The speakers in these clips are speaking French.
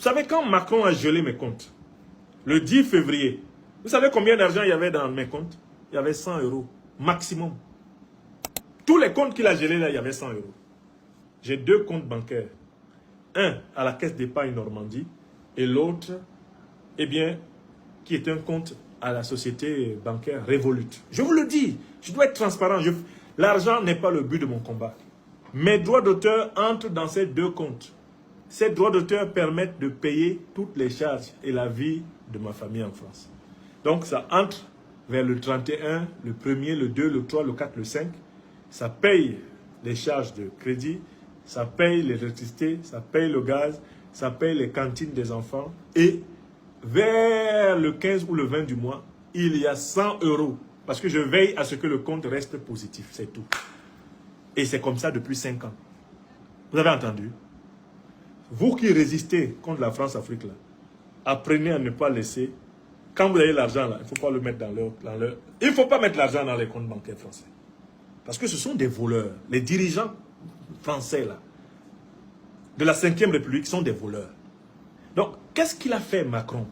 savez, quand Macron a gelé mes comptes, le 10 février, vous savez combien d'argent il y avait dans mes comptes? Il y avait 100 euros, maximum. Tous les comptes qu'il a gelés là, il y avait 100 euros. J'ai 2 comptes bancaires. Un à la Caisse d'épargne Normandie et l'autre, eh bien, qui est un compte à la société bancaire Revolut. Je vous le dis, je dois être transparent. L'argent n'est pas le but de mon combat. Mes droits d'auteur entrent dans ces 2 comptes. Ces droits d'auteur permettent de payer toutes les charges et la vie de ma famille en France. Donc ça entre vers le 31, le 1er, le 2, le 3, le 4, le 5. Ça paye les charges de crédit, ça paye l'électricité, ça paye le gaz, ça paye les cantines des enfants. Et vers le 15 ou le 20 du mois, il y a 100 euros. Parce que je veille à ce que le compte reste positif, c'est tout. Et c'est comme ça depuis 5 ans. Vous avez entendu? Vous qui résistez contre la France-Afrique, là, apprenez à ne pas laisser. Quand vous avez l'argent, là, il ne faut pas le mettre dans leur... Il ne faut pas mettre l'argent dans les comptes bancaires français. Parce que ce sont des voleurs. Les dirigeants français, là, de la 5e République, sont des voleurs. Donc, qu'est-ce qu'il a fait, Macron?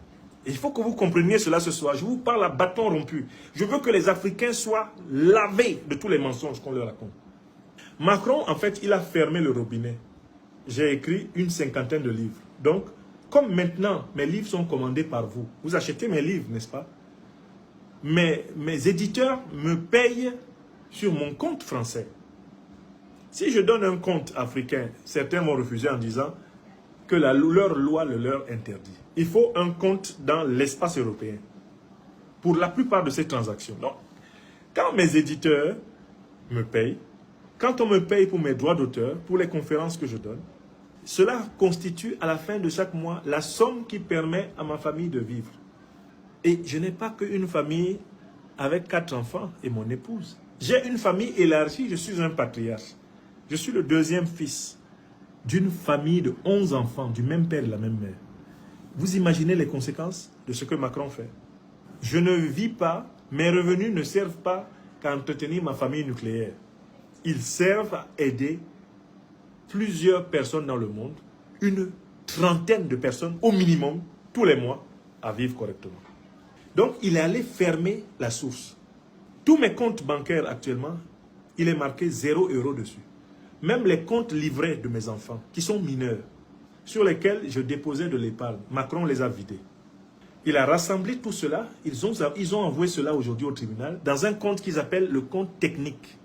Il faut que vous compreniez cela ce soir. Je vous parle à bâton rompu. Je veux que les Africains soient lavés de tous les mensonges qu'on leur raconte. Macron, en fait, il a fermé le robinet. J'ai écrit une 50aine de livres. Donc, comme maintenant, mes livres sont commandés par vous, vous achetez mes livres, n'est-ce pas? Mes éditeurs me payent sur mon compte français. Si je donne un compte africain, certains vont refuser en disant que leur loi le leur interdit. Il faut un compte dans l'espace européen pour la plupart de ces transactions. Donc, quand mes éditeurs me payent, quand on me paye pour mes droits d'auteur, pour les conférences que je donne, cela constitue à la fin de chaque mois la somme qui permet à ma famille de vivre. Et je n'ai pas qu'une famille avec 4 enfants et mon épouse. J'ai une famille élargie, je suis un patriarche. Je suis le 2e fils d'une famille de 11 enfants, du même père et de la même mère. Vous imaginez les conséquences de ce que Macron fait? Je ne vis pas, mes revenus ne servent pas qu'à entretenir ma famille nucléaire. Ils servent à aider plusieurs personnes dans le monde, une 30aine de personnes au minimum, tous les mois, à vivre correctement. Donc, il est allé fermer la source. Tous mes comptes bancaires actuellement, il est marqué 0 € dessus. Même les comptes livrés de mes enfants, qui sont mineurs, sur lesquels je déposais de l'épargne, Macron les a vidés. Il a rassemblé tout cela, ils ont envoyé cela aujourd'hui au tribunal, dans un compte qu'ils appellent le compte technique.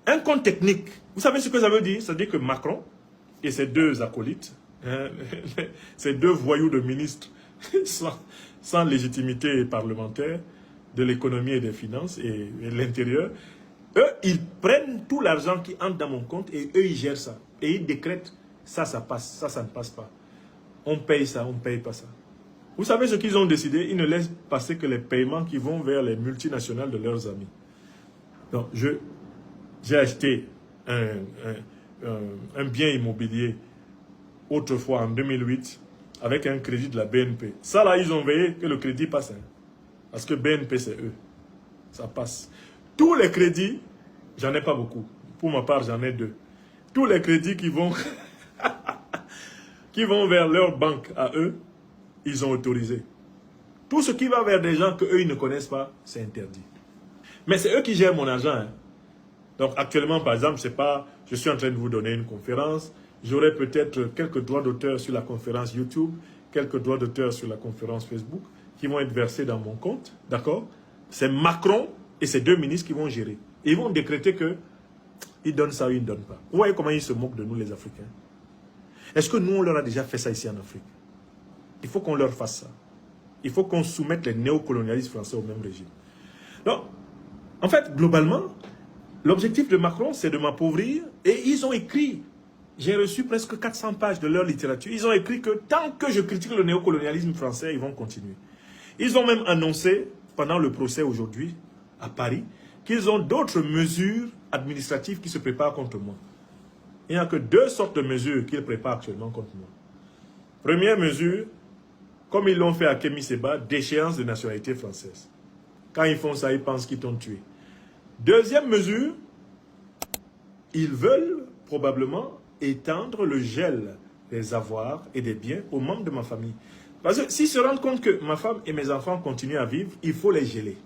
Un compte technique, vous savez ce que ça veut dire? Ça veut dire que Macron et ses 2 acolytes, ces 2 voyous de ministres sans légitimité parlementaire, de l'économie et des finances et l'intérieur, eux, ils prennent tout l'argent qui entre dans mon compte et eux, ils gèrent ça. Et ils décrètent, ça passe, ça ne passe pas. On paye ça, on ne paye pas ça. Vous savez ce qu'ils ont décidé? Ils ne laissent passer que les paiements qui vont vers les multinationales de leurs amis. Donc, j'ai acheté un bien immobilier autrefois en 2008 avec un crédit de la BNP. Ça là, ils ont veillé que le crédit passe. Hein, parce que BNP, c'est eux. Ça passe. Tous les crédits, j'en ai pas beaucoup. Pour ma part, j'en ai 2. Tous les crédits qui vont, qui vont vers leur banque à eux, ils ont autorisé. Tout ce qui va vers des gens qu'eux, ils ne connaissent pas, c'est interdit. Mais c'est eux qui gèrent mon argent. Hein. Donc actuellement, par exemple, je suis en train de vous donner une conférence. J'aurai peut-être quelques droits d'auteur sur la conférence YouTube, quelques droits d'auteur sur la conférence Facebook, qui vont être versés dans mon compte. D'accord? C'est Macron et ces 2 ministres qui vont gérer. Et ils vont décréter que ils donnent ça ou ils ne donnent pas. Vous voyez comment ils se moquent de nous, les Africains? Est-ce que nous, on leur a déjà fait ça ici en Afrique? Il faut qu'on leur fasse ça. Il faut qu'on soumette les néocolonialistes français au même régime. Donc, en fait, globalement, l'objectif de Macron, c'est de m'appauvrir. Et ils ont écrit, j'ai reçu presque 400 pages de leur littérature. Ils ont écrit que tant que je critique le néocolonialisme français, ils vont continuer. Ils ont même annoncé, pendant le procès aujourd'hui, à Paris, qu'ils ont d'autres mesures administratives qui se préparent contre moi. Il n'y a que 2 sortes de mesures qu'ils préparent actuellement contre moi. Première mesure, comme ils l'ont fait à Kémy Séba, déchéance de nationalité française. Quand ils font ça, ils pensent qu'ils t'ont tué. Deuxième mesure, ils veulent probablement étendre le gel des avoirs et des biens aux membres de ma famille. Parce que s'ils se rendent compte que ma femme et mes enfants continuent à vivre, il faut les geler.